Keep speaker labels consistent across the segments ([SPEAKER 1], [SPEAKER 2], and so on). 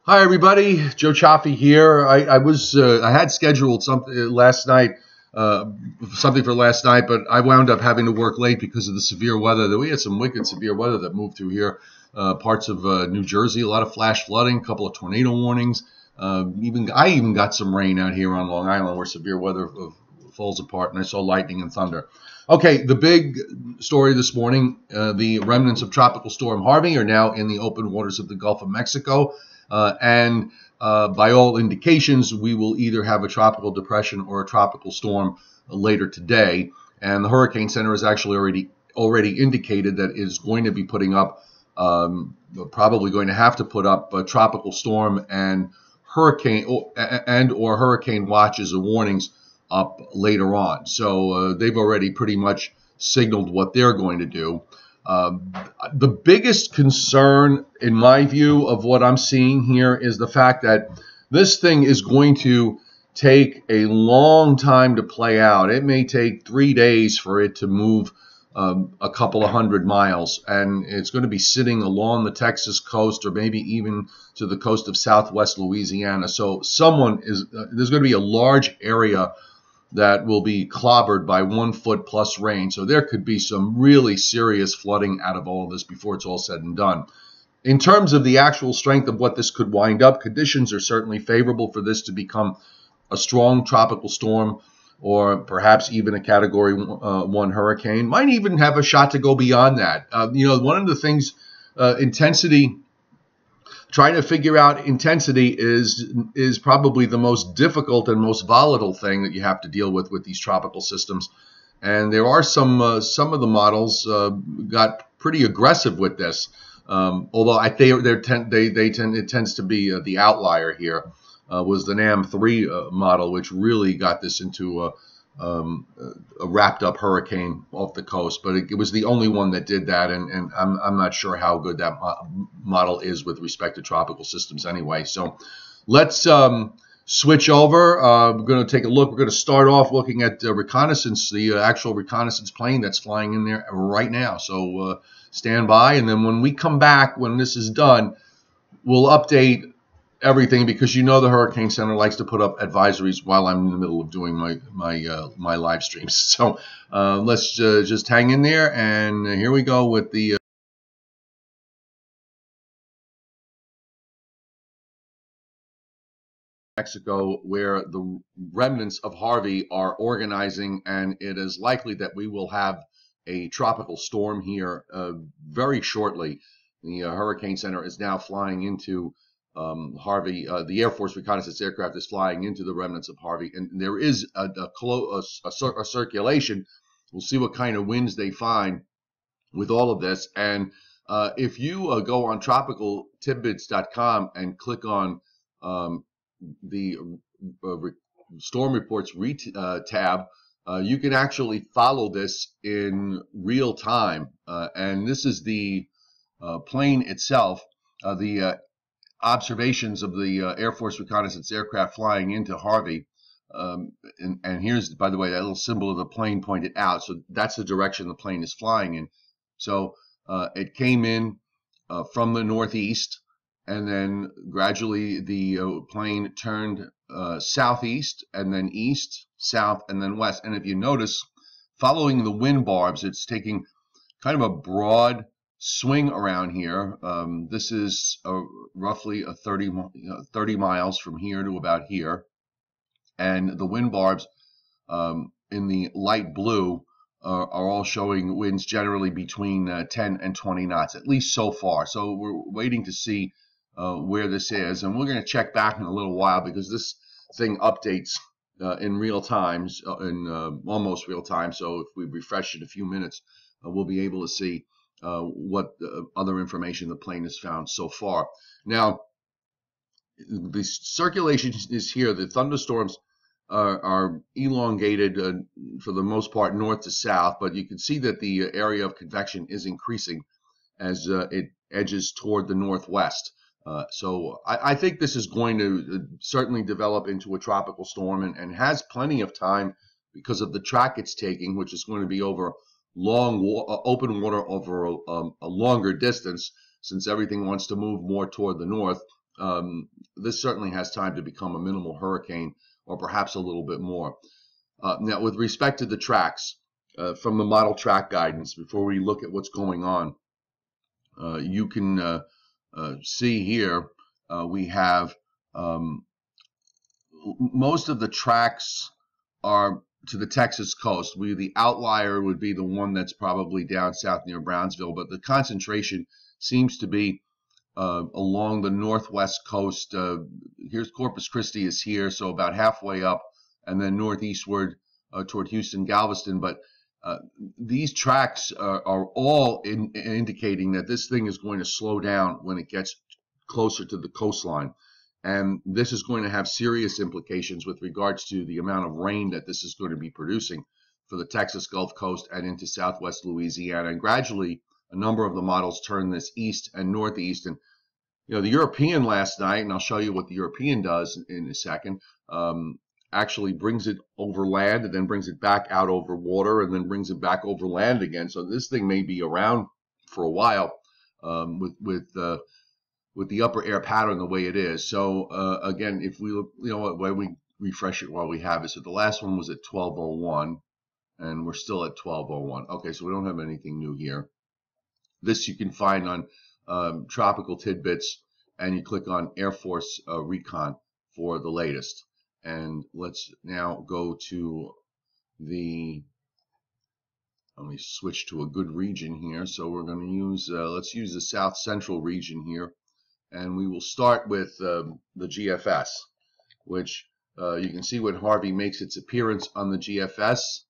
[SPEAKER 1] Hi everybody, Joe Chaffee here. I had scheduled something last night, something for last night, but I wound up having to work late because of the severe weather. We had some wicked severe weather that moved through here, parts of New Jersey, a lot of flash flooding, a couple of tornado warnings. I even got some rain out here on Long Island where severe weather falls apart, and I saw lightning and thunder. Okay, the big story this morning: the remnants of Tropical Storm Harvey are now in the open waters of the Gulf of Mexico. And by all indications, we will either have a tropical depression or a tropical storm later today. And the Hurricane Center has actually already indicated that it's going to be putting up, probably going to have to put up a tropical storm and hurricane or hurricane watches or warnings up later on. So they've already pretty much signaled what they're going to do. The biggest concern, in my view, of what I'm seeing here is the fact that this thing is going to take a long time to play out. It may take 3 days for it to move a couple of 100 miles, and it's going to be sitting along the Texas coast or maybe even to the coast of southwest Louisiana. So there's going to be a large area that will be clobbered by 1 foot plus rain. So there could be some really serious flooding out of all of this before it's all said and done. In terms of the actual strength of what this could wind up, conditions are certainly favorable for this to become a strong tropical storm or perhaps even a Category 1 hurricane. Might even have a shot to go beyond that. One of the things, intensity, trying to figure out intensity is probably the most difficult and most volatile thing that you have to deal with these tropical systems. And there are some of the models got pretty aggressive with this. Although it tends to be the outlier here was the NAM3 model, which really got this into a wrapped up hurricane off the coast, but it was the only one that did that, and I'm not sure how good that model is with respect to tropical systems anyway. So let's switch over. We're going to take a look. We're going to start off looking at Reconnaissance, the actual Reconnaissance plane that's flying in there right now. So stand by, and then when we come back, when this is done, we'll update everything, because the Hurricane Center likes to put up advisories while I'm in the middle of doing my live streams. So let's just hang in there, and here we go with the Mexico, where the remnants of Harvey are organizing, and it is likely that we will have a tropical storm here very shortly. The Hurricane Center is now flying into Harvey. The Air Force Reconnaissance aircraft is flying into the remnants of Harvey, and there is a circulation. We'll see what kind of winds they find with all of this. And if you go on tropicaltidbits.com and click on the Storm Reports tab, you can actually follow this in real time. And this is the plane itself, the observations of the Air Force Reconnaissance aircraft flying into Harvey. And here's, by the way, that little symbol of the plane pointed out. So that's the direction the plane is flying in. So it came in from the northeast, and then gradually the plane turned southeast, and then east, south, and then west. And if you notice, following the wind barbs, it's taking kind of a broad swing around here. This is roughly 30 miles from here to about here, and the wind barbs in the light blue are all showing winds generally between 10 and 20 knots, at least so far. So we're waiting to see where this is, and we're going to check back in a little while, because this thing updates in real time, in almost real time. So if we refresh in a few minutes, we'll be able to see what other information the plane has found so far. Now, the circulation is here. The thunderstorms are elongated for the most part north to south, but you can see that the area of convection is increasing as it edges toward the northwest. So I think this is going to certainly develop into a tropical storm, and has plenty of time because of the track it's taking, which is going to be over open water over a longer distance, since everything wants to move more toward the north. this certainly has time to become a minimal hurricane or perhaps a little bit more. Now, with respect to the tracks, from the model track guidance, before we look at what's going on, you can see here we have most of the tracks are to the Texas coast. The outlier would be the one that's probably down south near Brownsville, but the concentration seems to be along the northwest coast. Here's Corpus Christi is here, so about halfway up, and then northeastward toward Houston, Galveston. But these tracks are all indicating that this thing is going to slow down when it gets closer to the coastline. And this is going to have serious implications with regards to the amount of rain that this is going to be producing for the Texas Gulf Coast and into southwest Louisiana. And gradually, a number of the models turn this east and northeast. And the European last night, and I'll show you what the European does in a second, actually brings it over land and then brings it back out over water and then brings it back over land again. So this thing may be around for a while with the upper air pattern the way it is. So again, if we look, why we refresh it while we have it. So the last one was at 12:01, and we're still at 12:01. Okay, so we don't have anything new here. This you can find on Tropical Tidbits, and you click on Air Force Recon for the latest. And let's now go to let me switch to a good region here. So we're going to use, let's use the South Central region here. And we will start with the GFS, which you can see when Harvey makes its appearance on the GFS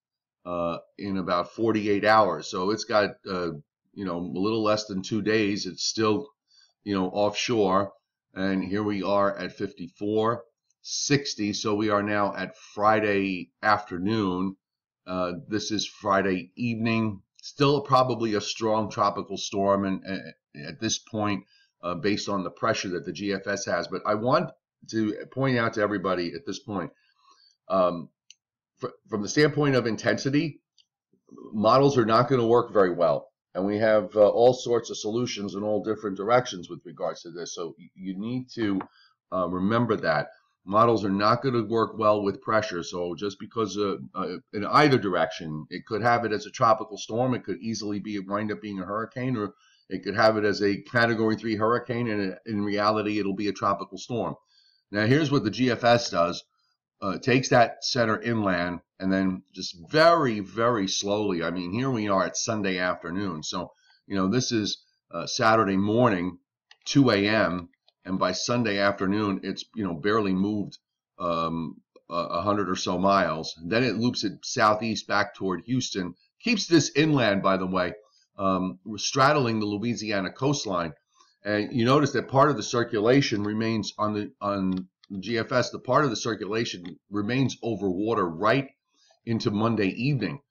[SPEAKER 1] in about 48 hours. So it's got, a little less than 2 days. It's still, offshore. And here we are at 54:60. So we are now at Friday afternoon. This is Friday evening. Still probably a strong tropical storm. And at this point, based on the pressure that the GFS has. But I want to point out to everybody at this point, from the standpoint of intensity, models are not going to work very well. And we have all sorts of solutions in all different directions with regards to this. So you need to remember that. Models are not going to work well with pressure. So just because in either direction, it could have it as a tropical storm. It could easily wind up being a hurricane, or it could have it as a Category 3 hurricane, and in reality, it'll be a tropical storm. Now, here's what the GFS does. It takes that center inland, and then just very, very slowly, I mean, here we are at Sunday afternoon. So, this is Saturday morning, 2 a.m., and by Sunday afternoon, it's, barely moved 100 or so miles. Then it loops it southeast back toward Houston. Keeps this inland, by the way. We're straddling the Louisiana coastline, and you notice that part of the circulation remains on the GFS. The part of the circulation remains over water right into Monday evening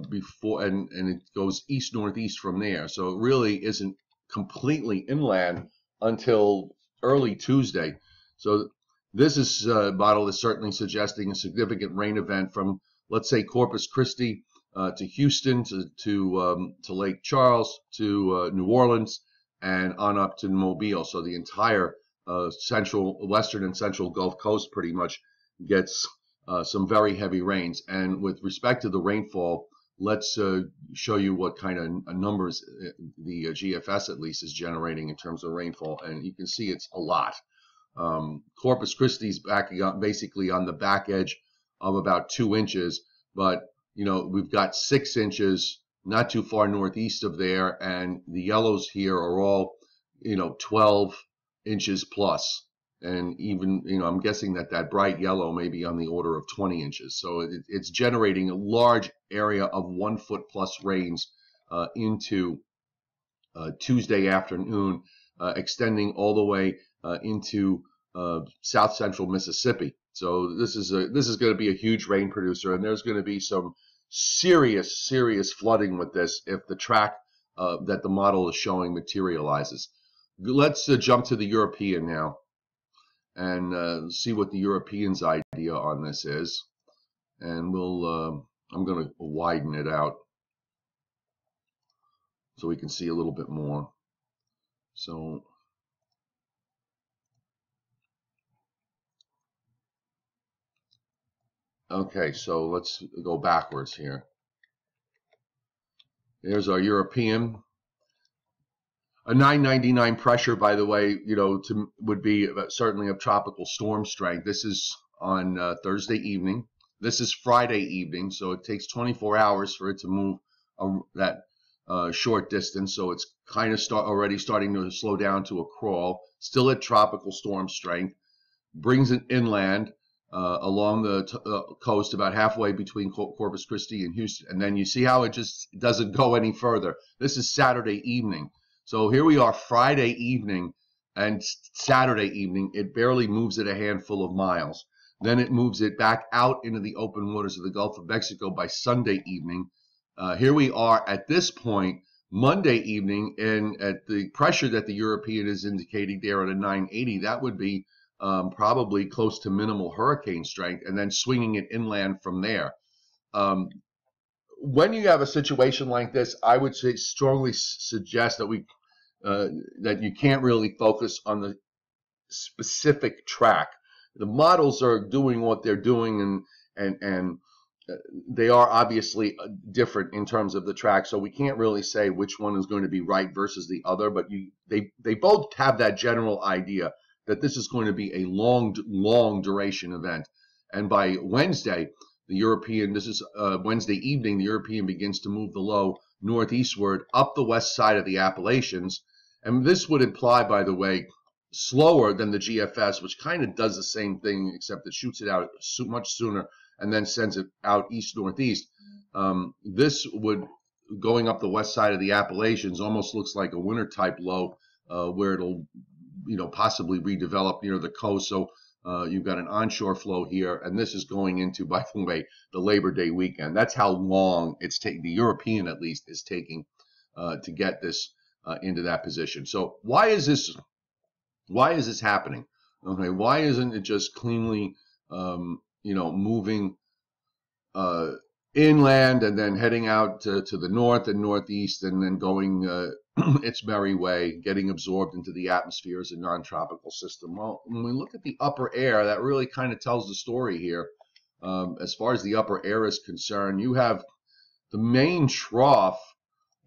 [SPEAKER 1] before, and it goes east northeast from there. So it really isn't completely inland until early Tuesday. So this model is certainly suggesting a significant rain event from, let's say, Corpus Christi to Houston, to Lake Charles, to New Orleans, and on up to Mobile. So the entire western and central Gulf Coast pretty much gets some very heavy rains. And with respect to the rainfall, let's show you what kind of numbers the GFS at least is generating in terms of rainfall. And you can see it's a lot. Corpus Christi's basically on the back edge of about 2 inches, but we've got 6 inches not too far northeast of there, and the yellows here are all 12 inches plus, and even I'm guessing that bright yellow may be on the order of 20 inches. So it's generating a large area of 1 foot plus rains into Tuesday afternoon, extending all the way into south central Mississippi. So this is going to be a huge rain producer, and there's going to be some serious flooding with this if the track that the model is showing materializes. Let's jump to the European now and see what the Europeans' idea on this is. And I'm going to widen it out so we can see a little bit more. So Okay, so let's go backwards here. There's our European. A 999 pressure, by the way, would be certainly of tropical storm strength. This is on Thursday evening. This is Friday evening, so it takes 24 hours for it to move that short distance. So it's kind of already starting to slow down to a crawl. Still at tropical storm strength. Brings it inland along the coast about halfway between Corpus Christi and Houston. And then you see how it just doesn't go any further. This is Saturday evening. So here we are Friday evening and Saturday evening. It barely moves it a handful of miles. Then it moves it back out into the open waters of the Gulf of Mexico by Sunday evening. Here we are at this point, Monday evening, and at the pressure that the European is indicating there at a 980, that would be probably close to minimal hurricane strength, and then swinging it inland from there. When you have a situation like this, I would strongly suggest that that you can't really focus on the specific track. The models are doing what they're doing, and they are obviously different in terms of the track, so we can't really say which one is going to be right versus the other, but they both have that general idea that this is going to be a long duration event. And by Wednesday, this is Wednesday evening, the European begins to move the low northeastward up the west side of the Appalachians. And this would imply, by the way, slower than the GFS, which kind of does the same thing, except it shoots it out much sooner and then sends it out east-northeast. This would, going up the west side of the Appalachians, almost looks like a winter-type low where it'll possibly redevelop near the coast. So you've got an onshore flow here, and this is going into, by the way, the Labor Day weekend. That's how long it's taking, the European at least, is taking to get this into that position. So why is this happening? Okay, why isn't it just cleanly, moving inland and then heading out to the north and northeast and then going its merry way, getting absorbed into the atmosphere as a non-tropical system? Well, when we look at the upper air, that really kind of tells the story here. As far as the upper air is concerned, you have the main trough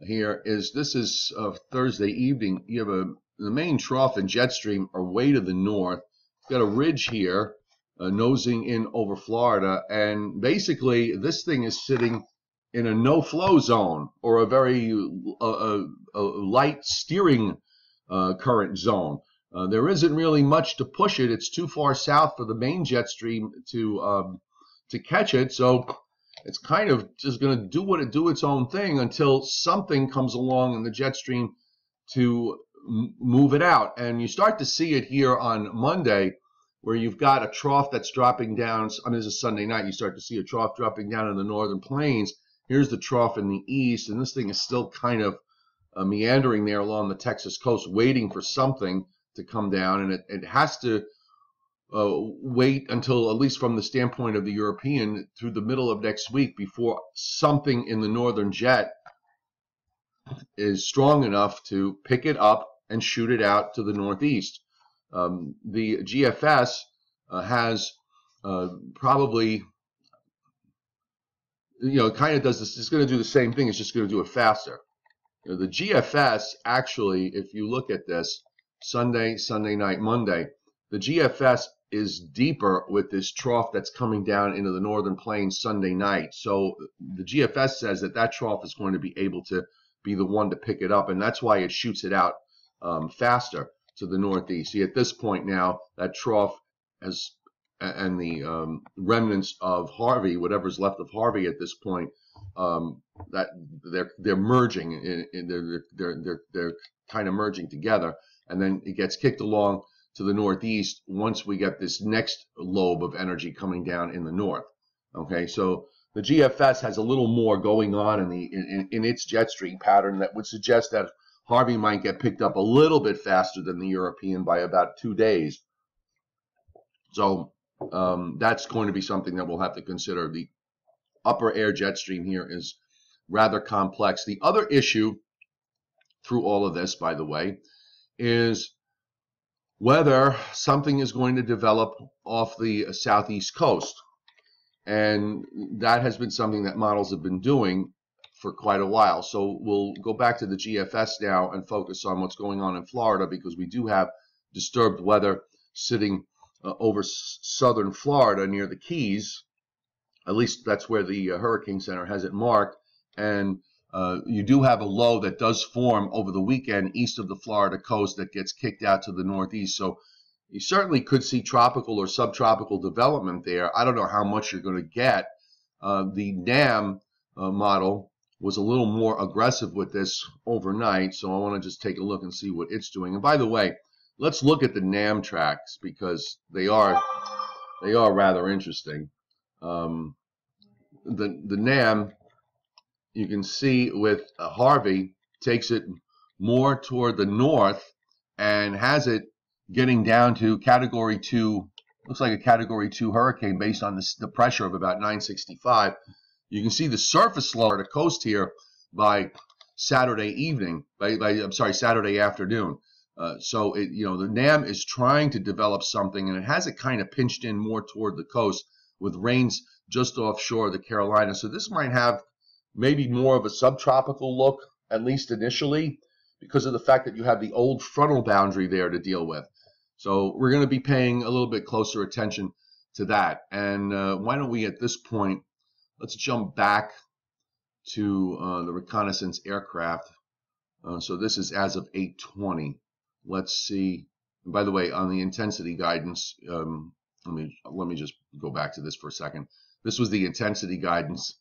[SPEAKER 1] here this is Thursday evening. You have the main trough and jet stream are way to the north. You've got a ridge here nosing in over Florida, and basically this thing is sitting in a no-flow zone, or a very light steering current zone. There isn't really much to push it. It's too far south for the main jet stream to catch it, so it's kind of just going to do its own thing until something comes along in the jet stream to move it out. And you start to see it here on Monday, where you've got a trough that's dropping down. I mean, this is Sunday night. You start to see a trough dropping down in the northern plains. Here's the trough in the east, and this thing is still kind of meandering there along the Texas coast, waiting for something to come down, and it has to wait until, at least from the standpoint of the European, through the middle of next week before something in the northern jet is strong enough to pick it up and shoot it out to the northeast. The GFS has probably, kind of does this. It's going to do the same thing. It's just going to do it faster. The GFS actually, if you look at this, Sunday night, Monday, the GFS is deeper with this trough that's coming down into the northern plains Sunday night. So the GFS says that trough is going to be able to be the one to pick it up, and that's why it shoots it out faster to the northeast. See, at this point now, that trough and the remnants of Harvey, whatever's left of Harvey at this point, that they're merging, they're kind of merging together, and then it gets kicked along to the northeast once we get this next lobe of energy coming down in the north. Okay, so the GFS has a little more going on in its jet stream pattern that would suggest that Harvey might get picked up a little bit faster than the European by about 2 days. So that's going to be something that we'll have to consider. The upper air jet stream here is rather complex. The other issue through all of this, by the way, is whether something is going to develop off the southeast coast. And that has been something that models have been doing for quite a while. So we'll go back to the GFS now and focus on what's going on in Florida, because we do have disturbed weather sitting over southern Florida near the Keys. At least that's where the Hurricane Center has it marked. And you do have a low that does form over the weekend east of the Florida coast that gets kicked out to the northeast. So you certainly could see tropical or subtropical development there. I don't know how much you're going to get. The NAM model was a little more aggressive with this overnight, so I want to just take a look and see what it's doing. And by the way, let's look at the NAM tracks, because they are rather interesting. The NAM, you can see with Harvey, takes it more toward the north and has it getting down to Category 2, looks like a Category 2 hurricane based on the pressure of about 965. You can see the surface low at the coast here by Saturday evening, Saturday afternoon. So the NAM is trying to develop something, and it has it kind of pinched in more toward the coast with rains just offshore of the Carolinas. So this might have maybe more of a subtropical look, at least initially, because of the fact that you have the old frontal boundary there to deal with. So we're going to be paying a little bit closer attention to that. And why don't we, at this point, let's jump back to the reconnaissance aircraft. So this is as of 8:20. Let's see. And by the way, on the intensity guidance, let me just go back to this for a second. This was the intensity guidance.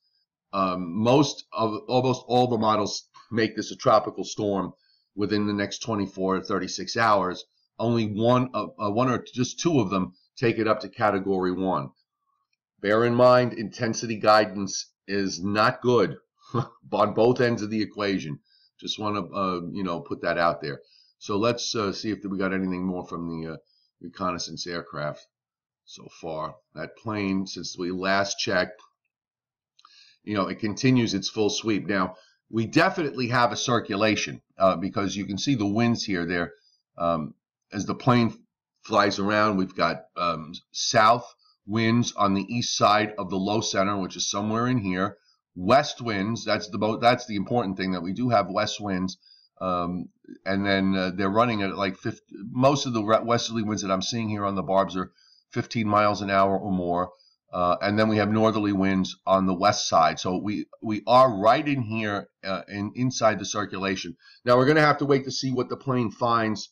[SPEAKER 1] Almost all the models make this a tropical storm within the next 24 to 36 hours. Only one or just two of them take it up to Category 1. Bear in mind, intensity guidance is not good on both ends of the equation. Just want to put that out there. So let's see if we got anything more from the reconnaissance aircraft so far. That plane, since we last checked, it continues its full sweep. Now, we definitely have a circulation because you can see the winds here there. As the plane flies around, we've got south winds on the east side of the low center, which is somewhere in here. West winds, that's the important thing, that we do have west winds. And then they're running at like 50. Most of the westerly winds that I'm seeing here on the barbs are 15 miles an hour or more. And then we have northerly winds on the west side. So we are right in here inside the circulation. Now we're going to have to wait to see what the plane finds,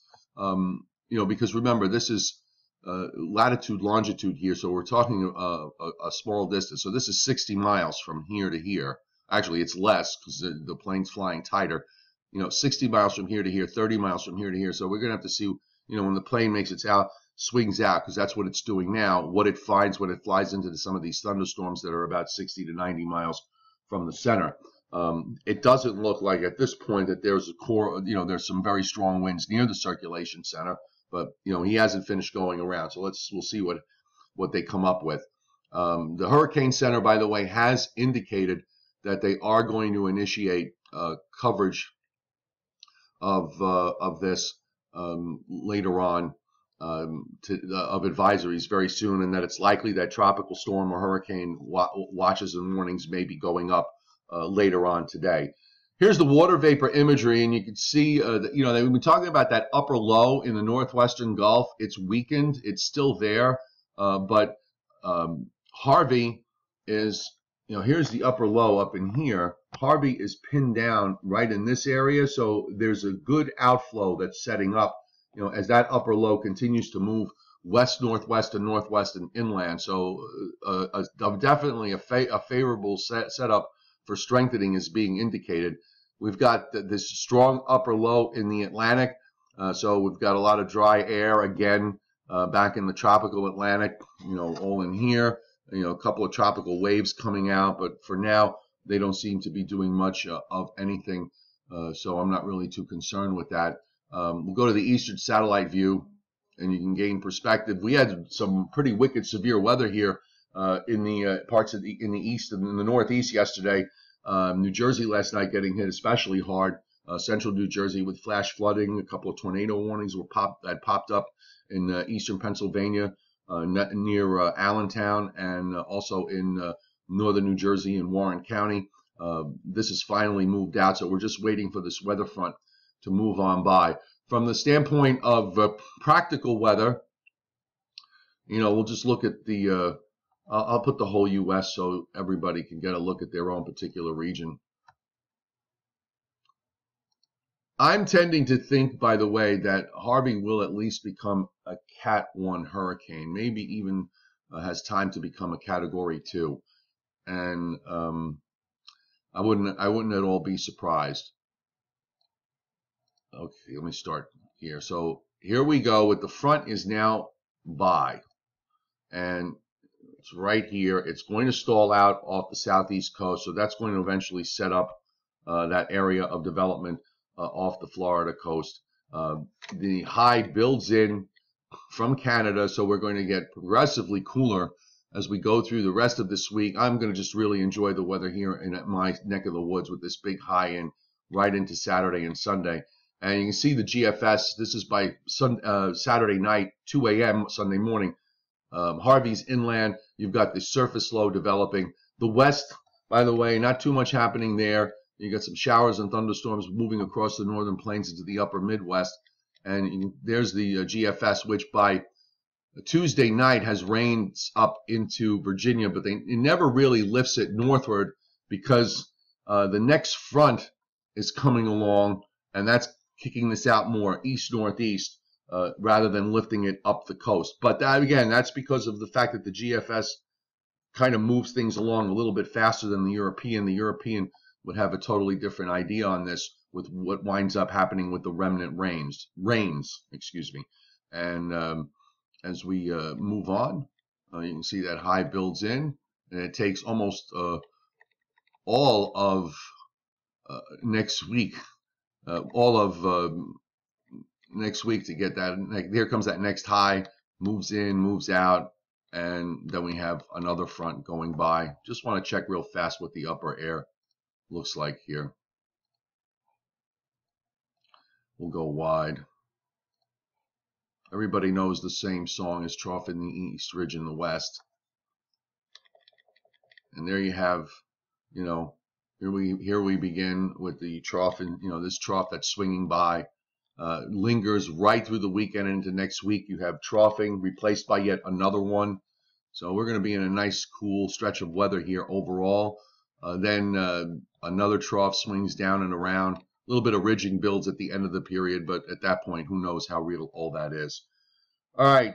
[SPEAKER 1] because remember, this is latitude, longitude here. So we're talking a small distance. So this is 60 miles from here to here. Actually, it's less because the plane's flying tighter. 60 miles from here to here, 30 miles from here to here. So we're going to have to see, when the plane makes its swings out, because that's what it's doing now, what it finds when it flies into some of these thunderstorms that are about 60 to 90 miles from the center. It doesn't look like at this point that there's a core, there's some very strong winds near the circulation center, but he hasn't finished going around. So we'll see what they come up with. The Hurricane Center, by the way, has indicated that they are going to initiate coverage of this later on, of advisories very soon, and that it's likely that tropical storm or hurricane watches and warnings may be going up later on today. Here's the water vapor imagery, and you can see that, they've been talking about that upper low in the northwestern Gulf. It's weakened. It's still there, but Harvey is, here's the upper low up in here. Harvey is pinned down right in this area, so there's a good outflow that's setting up, as that upper low continues to move west, northwest, and northwest and inland. So definitely a favorable setup for strengthening is being indicated. We've got this strong upper low in the Atlantic, so we've got a lot of dry air again back in the tropical Atlantic, all in here. A couple of tropical waves coming out, but for now they don't seem to be doing much of anything, so I'm not really too concerned with that. We'll go to the eastern satellite view, and you can gain perspective. We had some pretty wicked severe weather here in the parts of in the east and in the northeast yesterday. New Jersey last night getting hit especially hard. Central New Jersey with flash flooding. A couple of tornado warnings that popped up in eastern Pennsylvania near Allentown, and also in northern New Jersey in Warren County. This is finally moved out, so we're just waiting for this weather front to move on by. From the standpoint of practical weather, we'll just look at the, I'll put the whole U.S. so everybody can get a look at their own particular region. I'm tending to think, by the way, that Harvey will at least become a Cat 1 hurricane, maybe even has time to become a Category 2. And I wouldn't at all be surprised. Okay, let me start here. So here we go. With the front is now by, and it's right here. It's going to stall out off the southeast coast, so that's going to eventually set up that area of development off the Florida coast. The high builds in from Canada, so we're going to get progressively cooler as we go through the rest of this week. I'm going to just really enjoy the weather here in my neck of the woods with this big high in right into Saturday and Sunday. And you can see the GFS. This is by Saturday night, 2 a.m. Sunday morning. Harvey's inland. You've got the surface low developing. The west, by the way, not too much happening there. You got some showers and thunderstorms moving across the northern plains into the upper Midwest. And there's the GFS, which by Tuesday night has rained up into Virginia, but it never really lifts it northward because the next front is coming along, and that's kicking this out more east-northeast rather than lifting it up the coast. But that, again, that's because of the fact that the GFS kind of moves things along a little bit faster than the European. The European would have a totally different idea on this with what winds up happening with the remnant rains, excuse me. And as we move on, you can see that high builds in, and it takes almost all of next week, next week to get that. Here comes that next high, moves in, moves out, and then we have another front going by. Just want to check real fast what the upper air looks like here. We'll go wide. Everybody knows the same song as Trough in the East, Ridge in the West. And there you have, here we begin with the trough, and this trough that's swinging by lingers right through the weekend into next week. You have troughing replaced by yet another one. So we're going to be in a nice, cool stretch of weather here overall. Then another trough swings down and around. A little bit of ridging builds at the end of the period, but at that point, who knows how real all that is. All right,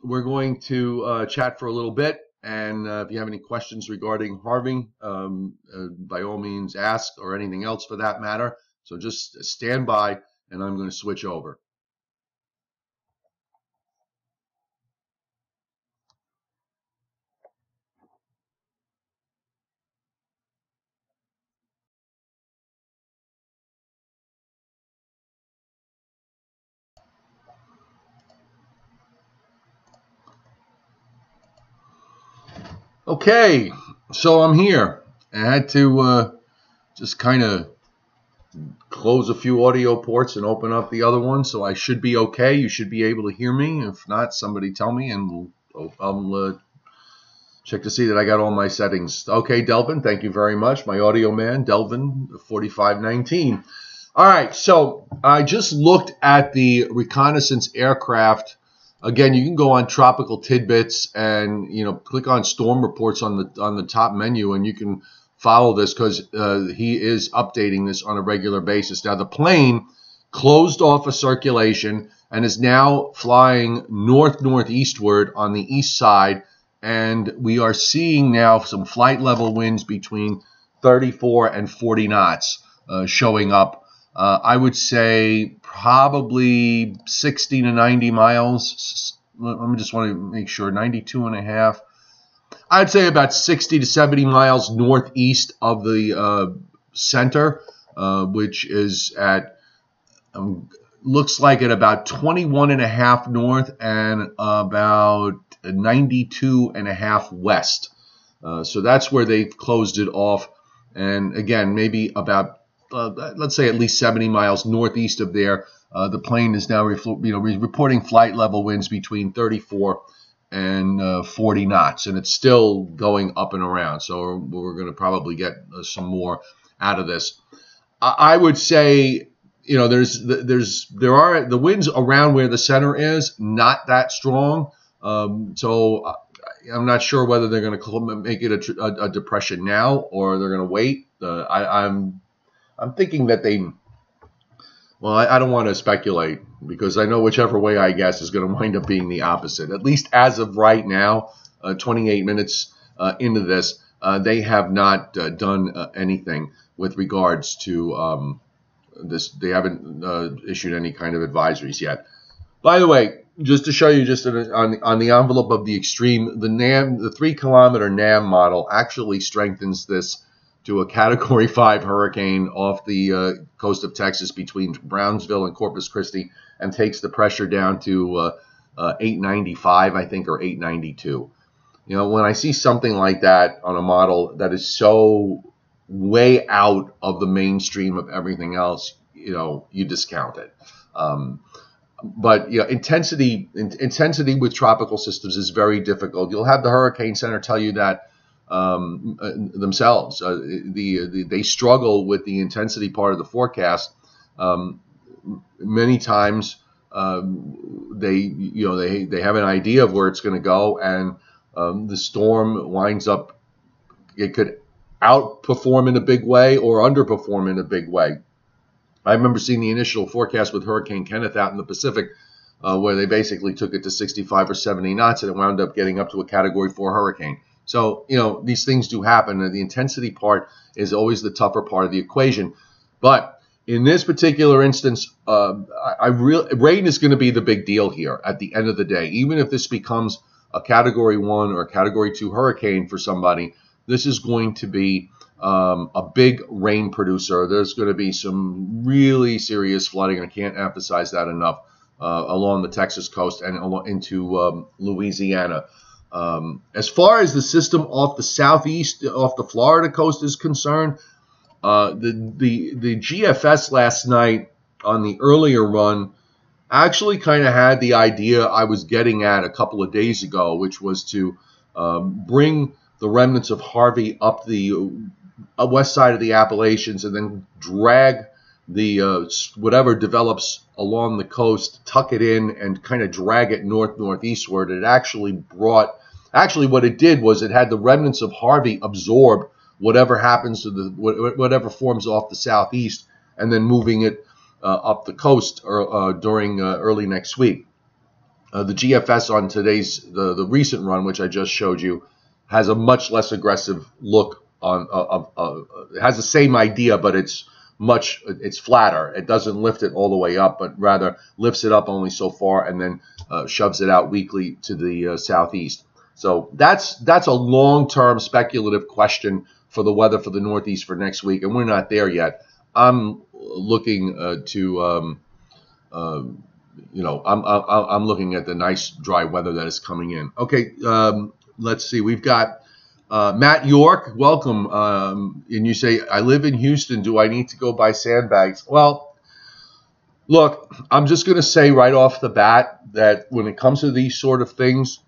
[SPEAKER 1] we're going to chat for a little bit, and if you have any questions regarding Harvey, by all means ask, or anything else for that matter. So just stand by, and I'm going to switch over. Okay, so I'm here. I had to just kind of close a few audio ports and open up the other one, so I should be okay. You should be able to hear me. If not, somebody tell me, and I'll check to see that I got all my settings. Okay, Delvin, thank you very much. My audio man, Delvin, 4519. All right, so I just looked at the Reconnaissance aircraft. Again, you can go on Tropical Tidbits and click on Storm Reports on the top menu, and you can follow this because he is updating this on a regular basis. Now, the plane closed off a circulation and is now flying northeastward on the east side, and we are seeing now some flight level winds between 34 and 40 knots showing up. I would say probably 60 to 90 miles. Let me just want to make sure, 92 and a half. I'd say about 60 to 70 miles northeast of the center, which is at, looks like at about 21 and a half north and about 92 and a half west. So that's where they've closed it off. And again, maybe about let's say at least 70 miles northeast of there. The plane is now reporting flight level winds between 34 and 40 knots, and it's still going up and around. So we're going to probably get some more out of this. I would say, you know, there are the winds around where the center is not that strong. So I'm not sure whether they're going to make it a depression now or they're going to wait. I'm thinking that they. Well, I don't want to speculate because I know whichever way I guess is going to wind up being the opposite. At least as of right now, 28 minutes into this, they have not done anything with regards to this. They haven't issued any kind of advisories yet. By the way, just to show you, just on the envelope of the extreme, the 3-kilometer NAM model actually strengthens this to a Category 5 hurricane off the coast of Texas between Brownsville and Corpus Christi, and takes the pressure down to 895, I think, or 892. You know, when I see something like that on a model that is so way out of the mainstream of everything else, you know, you discount it. But you know, intensity with tropical systems is very difficult. You'll have the Hurricane Center tell you that themselves. They struggle with the intensity part of the forecast. Many times they have an idea of where it's going to go, and the storm winds up. It could outperform in a big way or underperform in a big way. I remember seeing the initial forecast with Hurricane Kenneth out in the Pacific, where they basically took it to 65 or 70 knots, and it wound up getting up to a Category 4 hurricane. So, you know, these things do happen, and the intensity part is always the tougher part of the equation. But in this particular instance, rain is going to be the big deal here at the end of the day. Even if this becomes a Category 1 or a Category 2 hurricane for somebody, this is going to be a big rain producer. There's going to be some really serious flooding. I can't emphasize that enough along the Texas coast and into Louisiana. As far as the system off the southeast, off the Florida coast is concerned, the GFS last night on the earlier run actually kind of had the idea I was getting at a couple of days ago, which was to bring the remnants of Harvey up the west side of the Appalachians and then drag the whatever develops along the coast, tuck it in, and kind of drag it northeastward. It actually what it did was it had the remnants of Harvey absorb whatever happens to whatever forms off the southeast, and then moving it up the coast or during early next week. The GFS on today's the recent run, which I just showed you, has a much less aggressive look on. It has the same idea, but it's flatter. It doesn't lift it all the way up, but rather lifts it up only so far and then shoves it out weakly to the southeast. So that's a long-term speculative question for the weather for the Northeast for next week, and we're not there yet. I'm looking I'm looking at the nice dry weather that is coming in. Okay, let's see. We've got Matt York. Welcome. And you say, I live in Houston. Do I need to go buy sandbags? Well, look, I'm just going to say right off the bat that when it comes to these sort of things,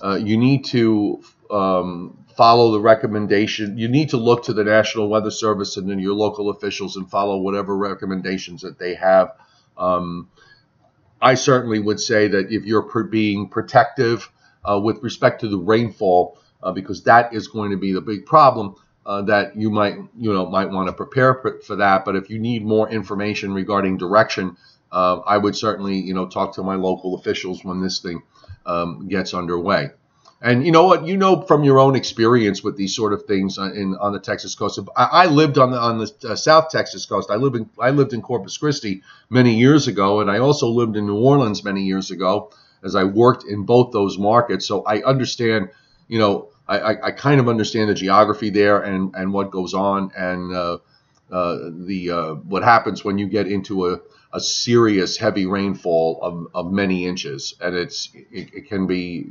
[SPEAKER 1] you need to follow the recommendation. You need to look to the National Weather Service and then your local officials and follow whatever recommendations that they have. I certainly would say that if you're being protective with respect to the rainfall, because that is going to be the big problem, that you might want to prepare for that. But if you need more information regarding direction, I would certainly talk to my local officials when this thing gets underway. And you know what? You know from your own experience with these sort of things on the Texas coast. I lived on the South Texas coast. I lived in Corpus Christi many years ago, and I also lived in New Orleans many years ago, as I worked in both those markets. So I understand. I kind of understand the geography there and what goes on and what happens when you get into a serious heavy rainfall of many inches, and it can be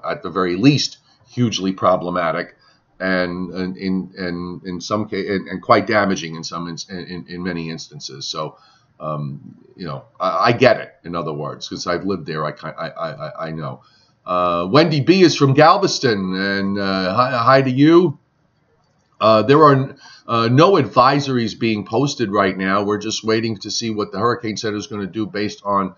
[SPEAKER 1] at the very least hugely problematic and in some case and quite damaging in many instances. So I get it. In other words, because I've lived there, I know. Wendy B is from Galveston, and hi to you. There are no advisories being posted right now. We're just waiting to see what the Hurricane Center is going to do based on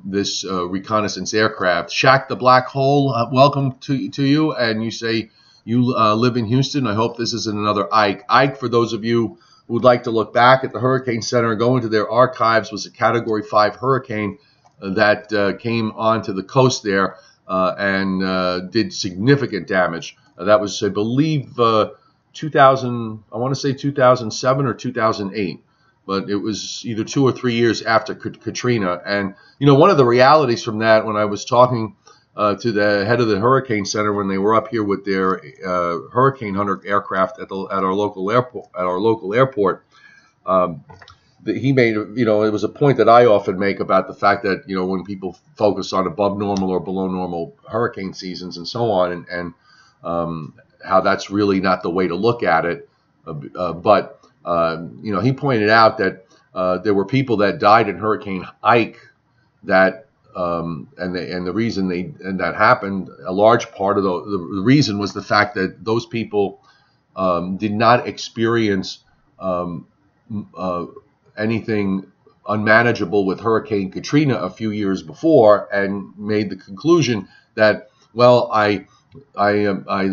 [SPEAKER 1] this reconnaissance aircraft. Shaq the Black Hole, welcome to you. And you say you live in Houston. I hope this isn't another Ike. Ike, for those of you who would like to look back at the Hurricane Center and go into their archives, was a Category 5 hurricane that came onto the coast there and did significant damage. That was, I believe, 2000. I want to say 2007 or 2008, but it was either 2 or 3 years after Katrina. And one of the realities from that, when I was talking to the head of the Hurricane Center when they were up here with their Hurricane Hunter aircraft at our local airport, he made, it was a point that I often make about the fact that, when people focus on above normal or below normal hurricane seasons and so on, and how that's really not the way to look at it. But he pointed out that there were people that died in Hurricane Ike that, and the reason that happened, a large part of the reason was the fact that those people did not experience anything unmanageable with Hurricane Katrina a few years before, and made the conclusion that, well, I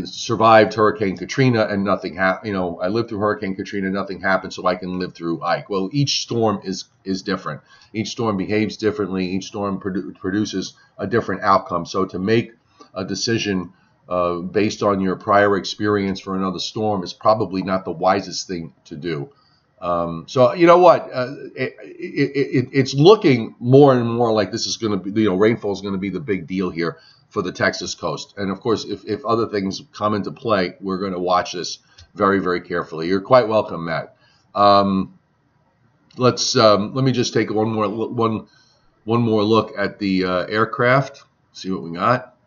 [SPEAKER 1] survived Hurricane Katrina and nothing happened. I lived through Hurricane Katrina, nothing happened, so I can live through Ike. Well, each storm is different. Each storm behaves differently. Each storm produces a different outcome. So to make a decision based on your prior experience for another storm is probably not the wisest thing to do. So you know what? It's looking more and more like this is going to be, rainfall is going to be the big deal here for the Texas coast. And of course, if other things come into play, we're going to watch this very, very carefully. You're quite welcome, Matt. Let me just take one more look at the aircraft. See what we got.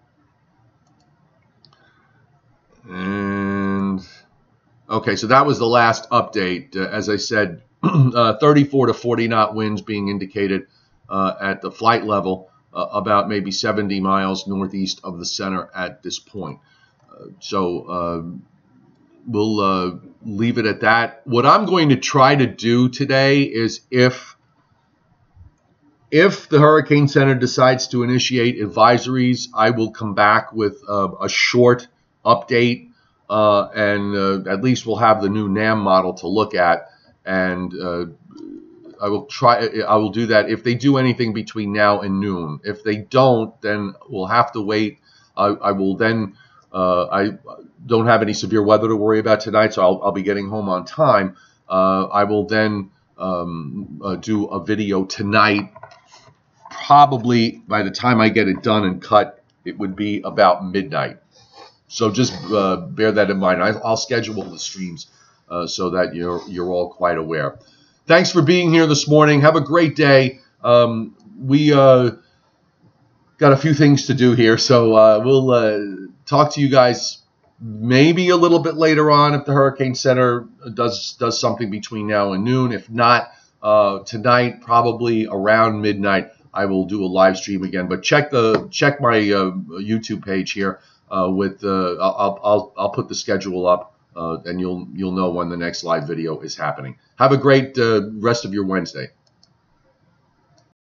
[SPEAKER 1] And okay, so that was the last update. As I said, 34 to 40 knot winds being indicated at the flight level, about maybe 70 miles northeast of the center at this point. So we'll leave it at that. What I'm going to try to do today is, if the Hurricane Center decides to initiate advisories, I will come back with a short update, and at least we'll have the new NAM model to look at, and I will do that if they do anything between now and noon. If they don't, then we'll have to wait. I don't have any severe weather to worry about tonight, so I'll be getting home on time. I will then do a video tonight. Probably by the time I get it done and cut, it would be about midnight. So just bear that in mind. I'll schedule the streams so that you're all quite aware. Thanks for being here this morning. Have a great day. We got a few things to do here, so we'll talk to you guys maybe a little bit later on if the Hurricane Center does something between now and noon. If not, tonight, probably around midnight, I will do a live stream again. But check my YouTube page here. I'll put the schedule up, and you'll know when the next live video is happening. Have a great rest of your Wednesday.